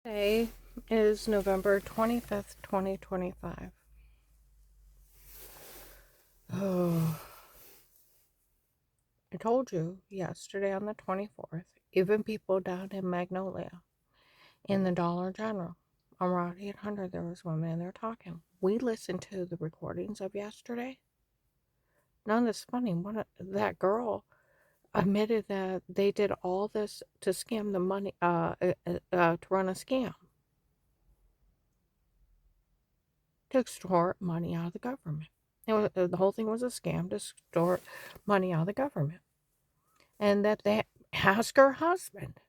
Today is November 25th, 2025. Oh, I told you yesterday on the 24th, even people down in Magnolia, in the Dollar General, on Route 800, there was women in there talking. We listened to the recordings of yesterday. None of this funny. That girl admitted that they did all this to scam the money, to run a scam, to extort money out of the government. The whole thing was a scam to extort money out of the government. And that they asked her husband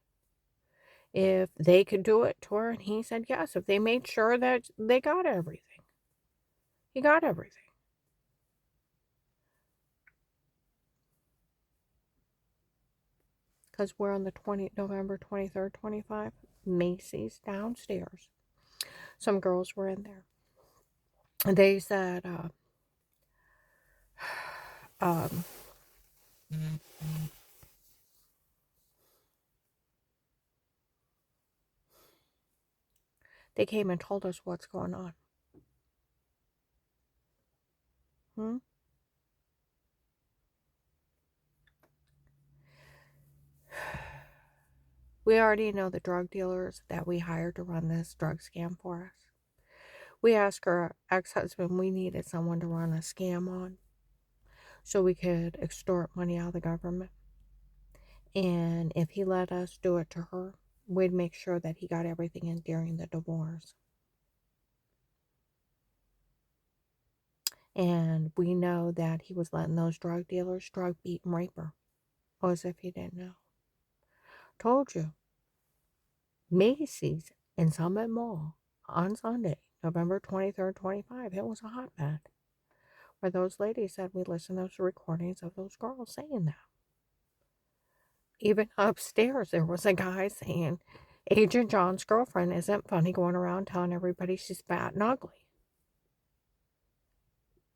if they could do it to her, and he said yes, if they made sure that they got everything. He got everything. Because we're on the November 23rd, 25, Macy's downstairs. Some girls were in there. And they said, um, they came and told us what's going on. Hmm? We already know the drug dealers that we hired to run this drug scam for us. We asked her ex-husband, we needed someone to run a scam on so we could extort money out of the government. And if he let us do it to her, we'd make sure that he got everything in during the divorce. And we know that he was letting those drug dealers drug, beat, and rape her. Oh, as if he didn't know. Told you. Macy's in Summit Mall on Sunday, November 23rd, 25. It was a hotbed. Where those ladies said we listened to those recordings of those girls saying that. Even upstairs, there was a guy saying, Agent John's girlfriend isn't funny going around telling everybody she's fat and ugly.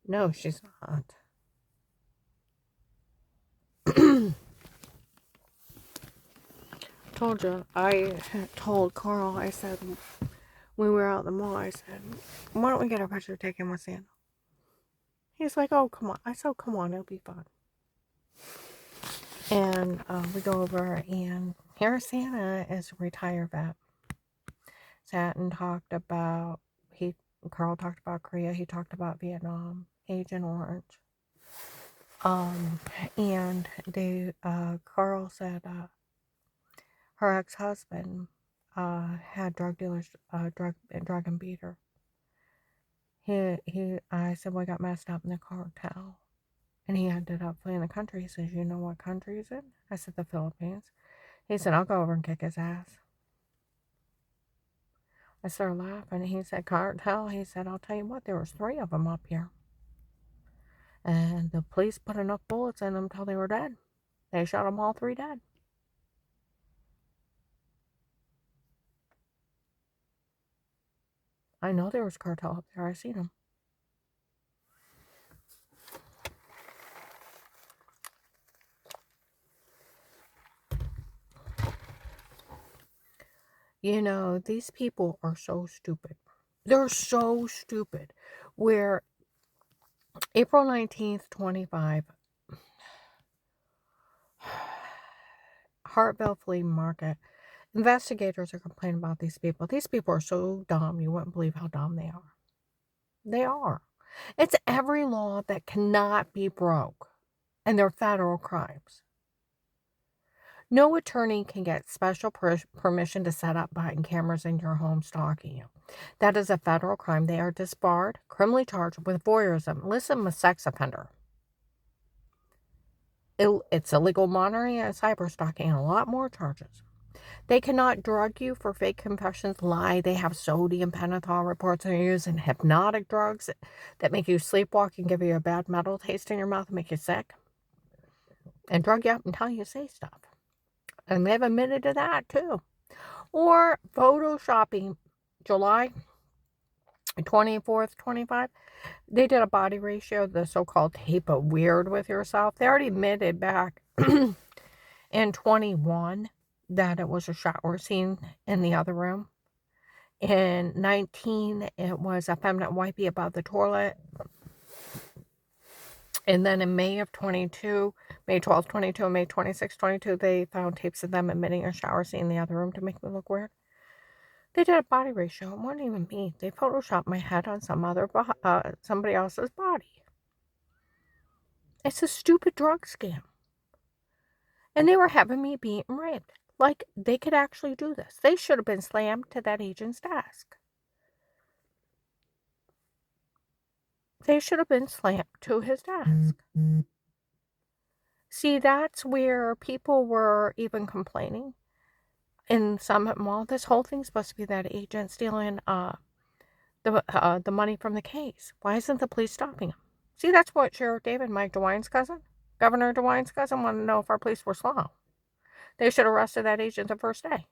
No, she's not. Told you. I told Carl, I said, when we were out in the mall, I said, why don't we get a picture taken with Santa? He's like, oh, come on. I said, oh, come on, it'll be fun. And we go over, and here Santa is a retired vet. Sat and talked about, Carl talked about Korea, he talked about Vietnam, Agent Orange. And Carl said, her ex-husband had drug dealers drug and beat her. I said, well, I got messed up in the cartel. And he ended up fleeing the country. He says, you know what country he's in? I said, the Philippines. He said, I'll go over and kick his ass. I started laughing. He said, cartel? He said, I'll tell you what, there was 3 of them up here. And the police put enough bullets in them until they were dead. They shot them all 3 dead. I know there was cartel up there. I seen them. You know, these people are so stupid. They're so stupid. Where April 19th, 25, Hartville Flea Market, investigators are complaining about these people. These people are so dumb, you wouldn't believe how dumb they are. They are. It's every law that cannot be broke, and they're federal crimes. No attorney can get special permission to set up button cameras in your home stalking you. That is a federal crime. They are disbarred, criminally charged with voyeurism, listed as a sex offender. It's illegal monitoring and cyber stalking and a lot more charges. They cannot drug you for fake confessions, lie. They have sodium pentothal reports. They're using hypnotic drugs that make you sleepwalk and give you a bad metal taste in your mouth and make you sick. And drug you up and tell you to say stuff. And they've admitted to that too. Or photoshopping. July 24th, 25. They did a body ratio, the so-called tape of weird with yourself. They already admitted back in 21 that it was a shower scene in the other room. In 19, it was a feminine wipey above the toilet. And then in May of 22, May 12th, 22, and May 26th, 22, they found tapes of them admitting a shower scene in the other room to make me look weird. They did a body ratio. It wasn't even me. They photoshopped my head on somebody else's body. It's a stupid drug scam. And they were having me beat and raped. Like, they could actually do this. They should have been slammed to that agent's desk. They should have been slammed to his desk. See, that's where people were even complaining in Summit Mall. This whole thing's supposed to be that agent stealing the money from the case. Why isn't the police stopping him? See, that's what Sheriff David, Mike DeWine's cousin, Governor DeWine's cousin, wanted to know if our police were slow. They should have arrested that agent the first day.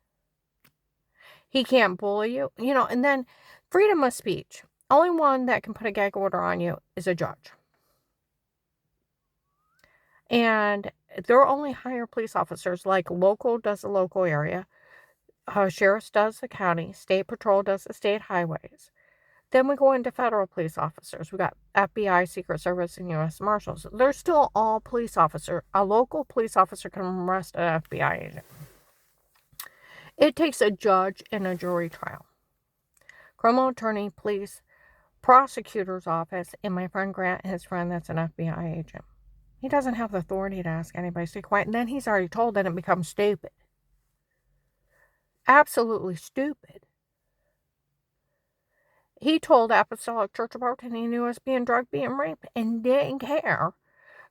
He can't bully you, and then freedom of speech. Only one that can put a gag order on you is a judge. And they're only hire police officers, like local does the local area, sheriff's does the county, state patrol does the state highways. Then we go into federal police officers. We got FBI, Secret Service, and U.S. Marshals. They're still all police officers. A local police officer can arrest an FBI agent. It takes a judge and a jury trial. Criminal attorney, police, prosecutor's office, and my friend Grant, his friend that's an FBI agent. He doesn't have the authority to ask anybody to stay quiet. And then he's already told that it becomes stupid. Absolutely stupid. He told Apostolic Church about it, and he knew us being drugged, being raped, and didn't care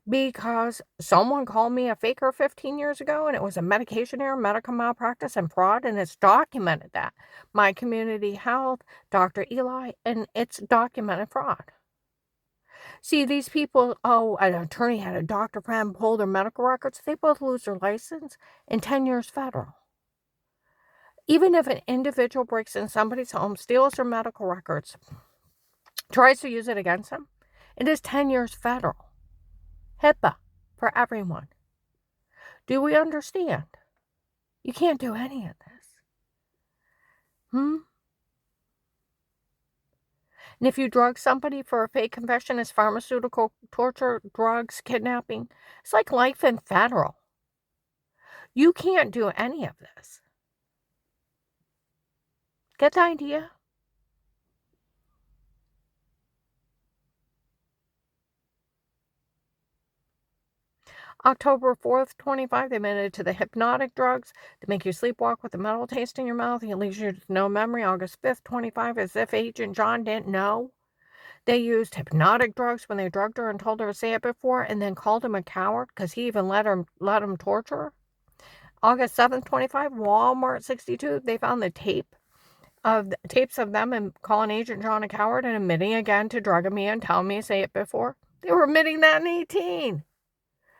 because someone called me a faker 15 years ago, and it was a medication error, medical malpractice, and fraud, and it's documented that. My Community Health, Dr. Eli, and it's documented fraud. See, these people, an attorney had a doctor friend pull their medical records. They both lose their license and 10 years federal. Even if an individual breaks in somebody's home, steals their medical records, tries to use it against them, it is 10 years federal. HIPAA for everyone. Do we understand? You can't do any of this. And if you drug somebody for a fake confession as pharmaceutical torture, drugs, kidnapping, it's like life in federal. You can't do any of this. Get the idea? October 4th, 25, they admitted to the hypnotic drugs to make you sleepwalk with a metal taste in your mouth. It leaves you with no memory. August 5th, 25, as if Agent John didn't know. They used hypnotic drugs when they drugged her and told her to say it before, and then called him a coward because he even let him torture her. August 7th, 25, Walmart 62, they found the tapes of them and calling Agent John a coward and admitting again to drugging me and telling me to say it before. They were admitting that in 18.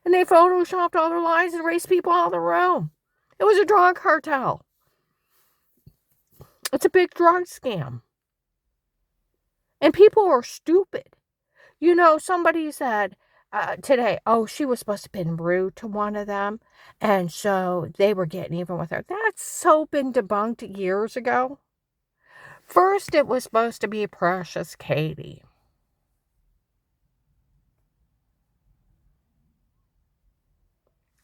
And they photoshopped all their lies and raced people out of the room. It was a drug cartel. It's a big drug scam. And people are stupid. Somebody said today, she was supposed to have been rude to one of them, and so they were getting even with her. That's so been debunked years ago. First, it was supposed to be Precious Katie.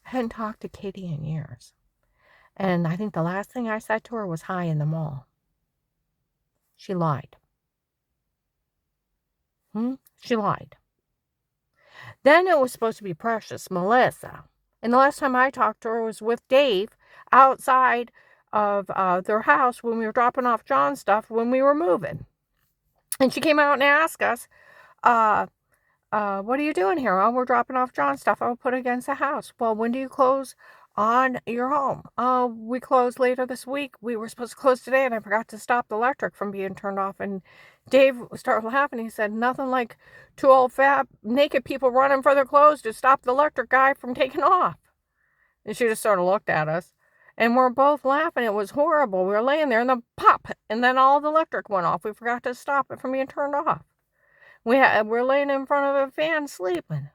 I hadn't talked to Katie in years. And I think the last thing I said to her was hi in the mall. She lied. She lied. Then it was supposed to be Precious Melissa. And the last time I talked to her was with Dave outside of their house when we were dropping off John's stuff when we were moving. And she came out and asked us, what are you doing here? We're dropping off John's stuff. I'll put it against the house. Well, when do you close on your home? We close later this week. We were supposed to close today, and I forgot to stop the electric from being turned off. And Dave started laughing. He said, nothing like two old fat naked people running for their clothes to stop the electric guy from taking off. And she just sort of looked at us. And we're both laughing. It was horrible. We were laying there, and then pop, and then all the electric went off. We forgot to stop it from being turned off. We're laying in front of a fan sleeping.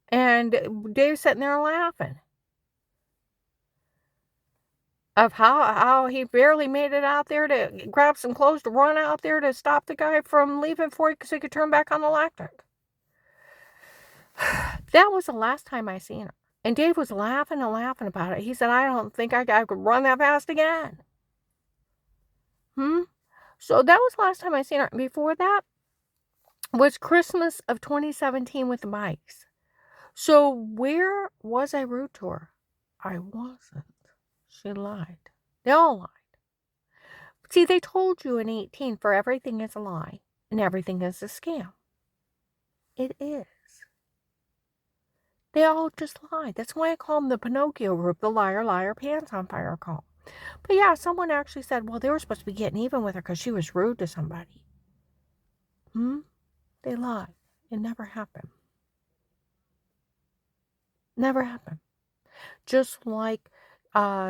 And Dave's sitting there laughing. of how he barely made it out there to grab some clothes to run out there to stop the guy from leaving for it so he could turn back on the electric. That was the last time I seen her. And Dave was laughing and laughing about it. He said, I don't think I could run that fast again. So that was the last time I seen her. Before that was Christmas of 2017 with the bikes. So where was I rude to her? I wasn't. She lied. They all lied. See, they told you in 18 for everything is a lie and everything is a scam. It is. They all just lied. That's why I call them the Pinocchio group, the liar, liar, pants on fire call. But yeah, someone actually said, well, they were supposed to be getting even with her because she was rude to somebody. They lied. It never happened. Never happened. Just like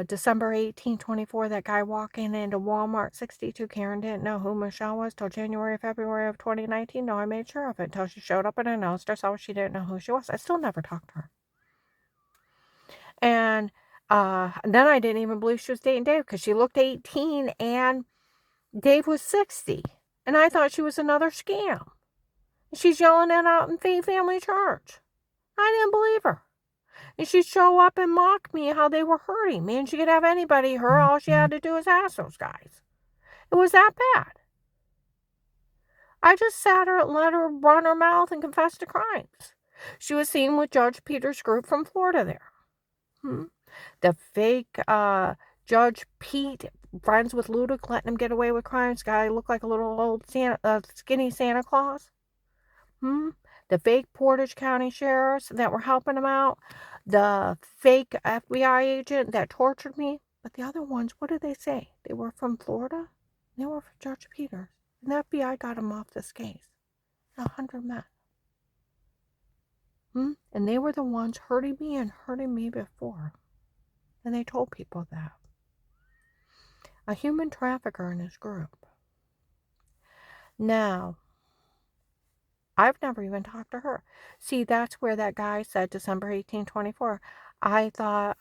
December 18, 24, that guy walking into Walmart 62, Karen didn't know who Michelle was till January, February of 2019. No, I made sure of it until she showed up and announced herself. She didn't know who she was. I still never talked to her. And then I didn't even believe she was dating Dave because she looked 18 and Dave was 60. And I thought she was another scam. She's yelling it out in Faith Family Church. I didn't believe her. And she'd show up and mock me how they were hurting me. And she could have anybody hurt. All she had to do was ask those guys. It was that bad. I just sat her and let her run her mouth and confess to crimes. She was seen with Judge Peter's group from Florida there. The fake Judge Pete, friends with Ludic, letting him get away with crimes. Guy looked like a little old skinny Santa Claus. The fake Portage County sheriffs that were helping him out. The fake FBI agent that tortured me. But the other ones, what did they say? They were from Florida? They were from Judge Peters. And the FBI got him off this case. 100 men. And they were the ones hurting me and hurting me before. And they told people that. A human trafficker in his group. Now, I've never even talked to her. See, that's where that guy said December 18, 24. I thought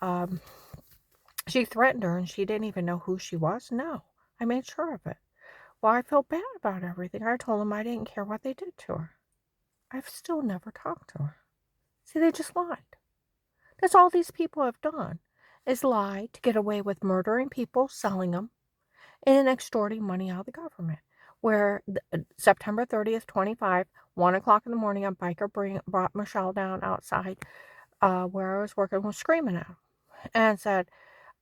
she threatened her and she didn't even know who she was. No, I made sure of it. Well, I felt bad about everything. I told him I didn't care what they did to her. I've still never talked to her. See, they just lied. That's all these people have done, is lie to get away with murdering people, selling them, and extorting money out of the government. Where September 30th, 25, 1 o'clock in the morning, a biker brought Michelle down outside where I was working, was screaming at him and said,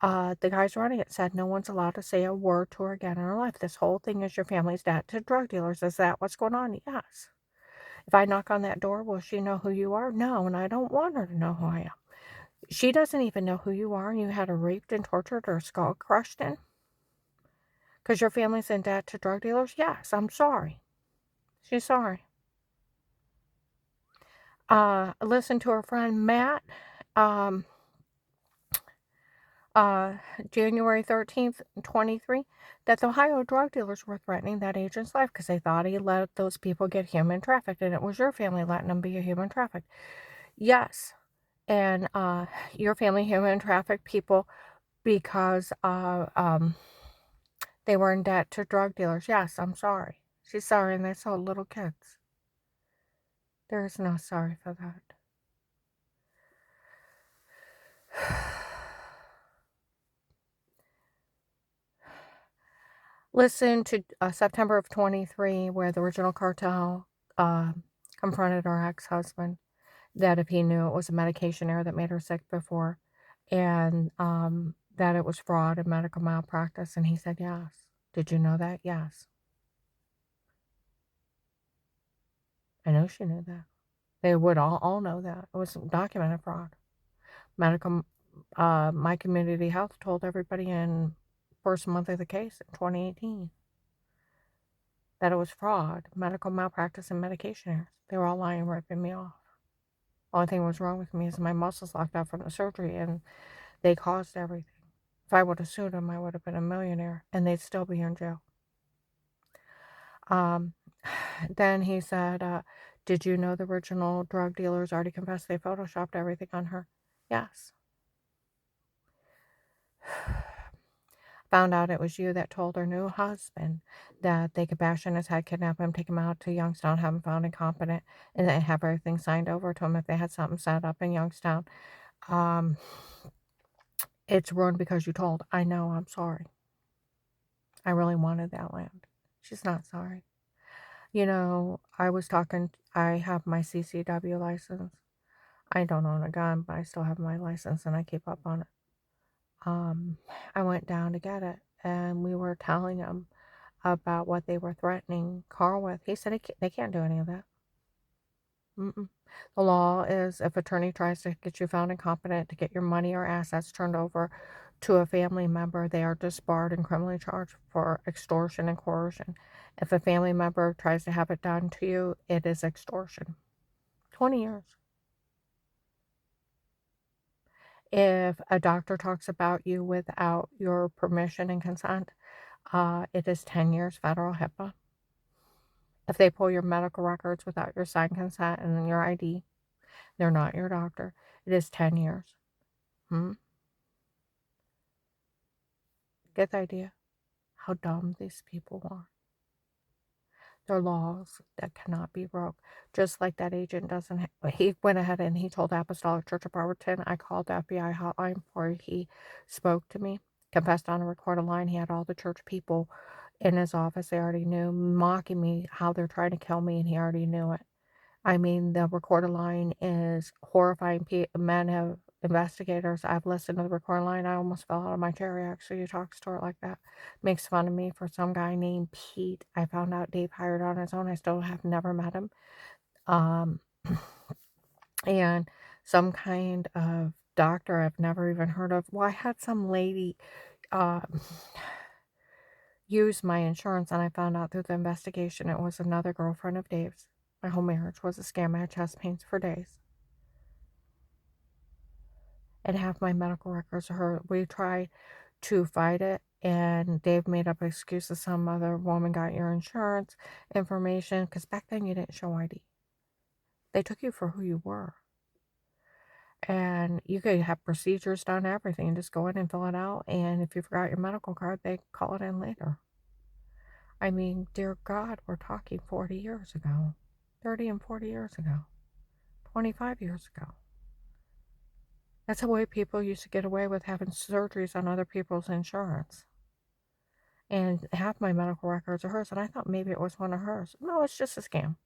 the guys running it said no one's allowed to say a word to her again in her life. This whole thing is your family's debt to drug dealers. Is that what's going on? Yes. If I knock on that door, will she know who you are? No, and I don't want her to know who I am. She doesn't even know who you are, and you had her raped and tortured, her skull crushed in because your family's in debt to drug dealers? Yes, I'm sorry. She's sorry. Listen to her friend Matt. January 13th, 23, that the Ohio drug dealers were threatening that agent's life because they thought he let those people get human trafficked, and it was your family letting them be a human trafficked. Yes, and your family human trafficked people because they were in debt to drug dealers. Yes, I'm sorry. She's sorry, and they sold little kids. There is no sorry for that. Listen to September of 23, where the original cartel confronted her ex-husband, that if he knew it was a medication error that made her sick before, and that it was fraud and medical malpractice, and he said yes. Did you know that? Yes. I know she knew that. They would all know that. It was documented fraud. My Community Health told everybody in first month of the case in 2018 that it was fraud, medical malpractice, and medication errors. They were all lying, ripping me off. Only thing that was wrong with me is my muscles locked out from the surgery, and they caused everything. If I would have sued them, I would have been a millionaire, and they'd still be in jail. Then he said, did you know the original drug dealers already confessed they photoshopped everything on her? Yes. Found out it was you that told her new husband that they could bash in his head, kidnap him, take him out to Youngstown, have him found incompetent, and then have everything signed over to him if they had something set up in Youngstown. Um, it's ruined because you told. I know, I'm sorry. I really wanted that land. She's not sorry. I was talking, I have my CCW license. I don't own a gun, but I still have my license and I keep up on it. Um, I went down to get it and we were telling him about what they were threatening Carl with. He said they can't do any of that. Mm-mm. The law is if attorney tries to get you found incompetent to get your money or assets turned over to a family member, they are disbarred and criminally charged for extortion and coercion. If a family member tries to have it done to you, it is extortion. 20 years. If a doctor talks about you without your permission and consent, it is 10 years federal HIPAA. If they pull your medical records without your signed consent and your ID, they're not your doctor. It is 10 years. Get the idea how dumb these people are. They're laws that cannot be broke. Just like that agent doesn't. He went ahead and he told Apostolic Church of Bremerton. I called the FBI hotline before he spoke to me. Confessed on a recorded line. He had all the church people in his office. They already knew, mocking me how they're trying to kill me, and he already knew it. I mean, the recorded line is horrifying. Men have investigators. I've listened to the recorded line. I almost fell out of my chair. He actually talks to her like that. Makes fun of me for some guy named Pete. I found out Dave hired on his own. I still have never met him. Um, and some kind of doctor I've never even heard of. Well, I had some lady uh, use my insurance, and I found out through the investigation it was another girlfriend of Dave's. My whole marriage was a scam. I had chest pains for days. And have my medical records are her. We tried to fight it, and Dave made up excuses. Some other woman got your insurance information, because back then you didn't show ID. They took you for who you were. And you could have procedures done, everything, just go in and fill it out, and if you forgot your medical card, they call it in later. I mean, dear God, we're talking 40 years ago, 30 and 40 years ago, 25 years ago. That's the way people used to get away with having surgeries on other people's insurance. And half my medical records are hers, and I thought maybe it was one of hers. No, it's just a scam.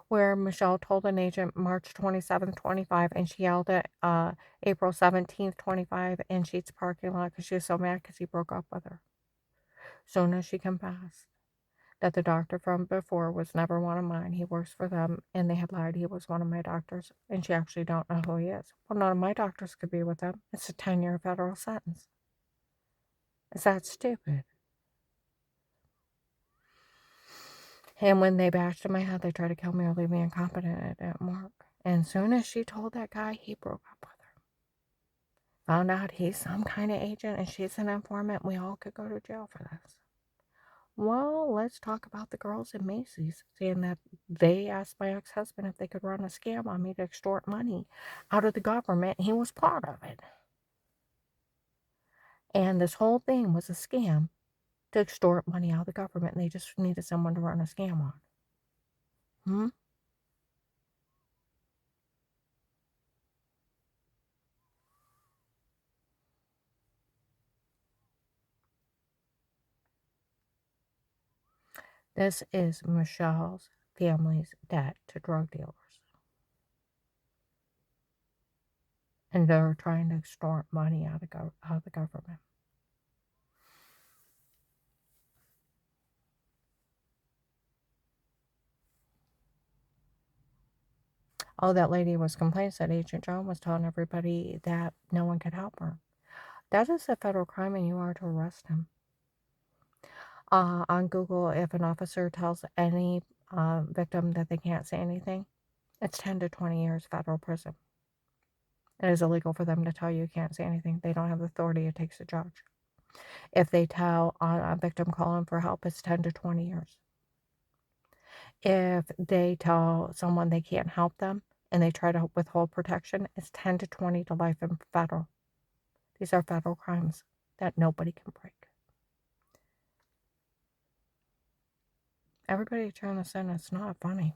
Where Michelle told an agent March 27th, 25, and she yelled at April 17th, 25, in Sheetz parking lot because she was so mad because he broke up with her. Soon as she confessed that the doctor from before was never one of mine, he works for them, and they had lied he was one of my doctors, and she actually don't know who he is. Well, none of my doctors could be with them. It's a 10-year federal sentence. Is that stupid? And when they bashed in my head, they tried to kill me or leave me incompetent. It didn't work. And as soon as she told that guy, he broke up with her. Found out he's some kind of agent and she's an informant. We all could go to jail for this. Well, let's talk about the girls at Macy's, saying that they asked my ex-husband if they could run a scam on me to extort money out of the government. He was part of it. And this whole thing was a scam to extort money out of the government, and they just needed someone to run a scam on. This is Michelle's family's debt to drug dealers. And they're trying to extort money out of the government. Oh, that lady was complaining that Agent John was telling everybody that no one could help her. That is a federal crime, and you are to arrest him. On Google, if an officer tells any victim that they can't say anything, it's 10 to 20 years federal prison. It is illegal for them to tell you can't say anything. They don't have the authority. It takes a judge. If they tell a victim calling for help, it's 10 to 20 years. If they tell someone they can't help them and they try to withhold protection, it's 10 to 20 to life in federal. These are federal crimes that nobody can break. Everybody trying to send it's not funny.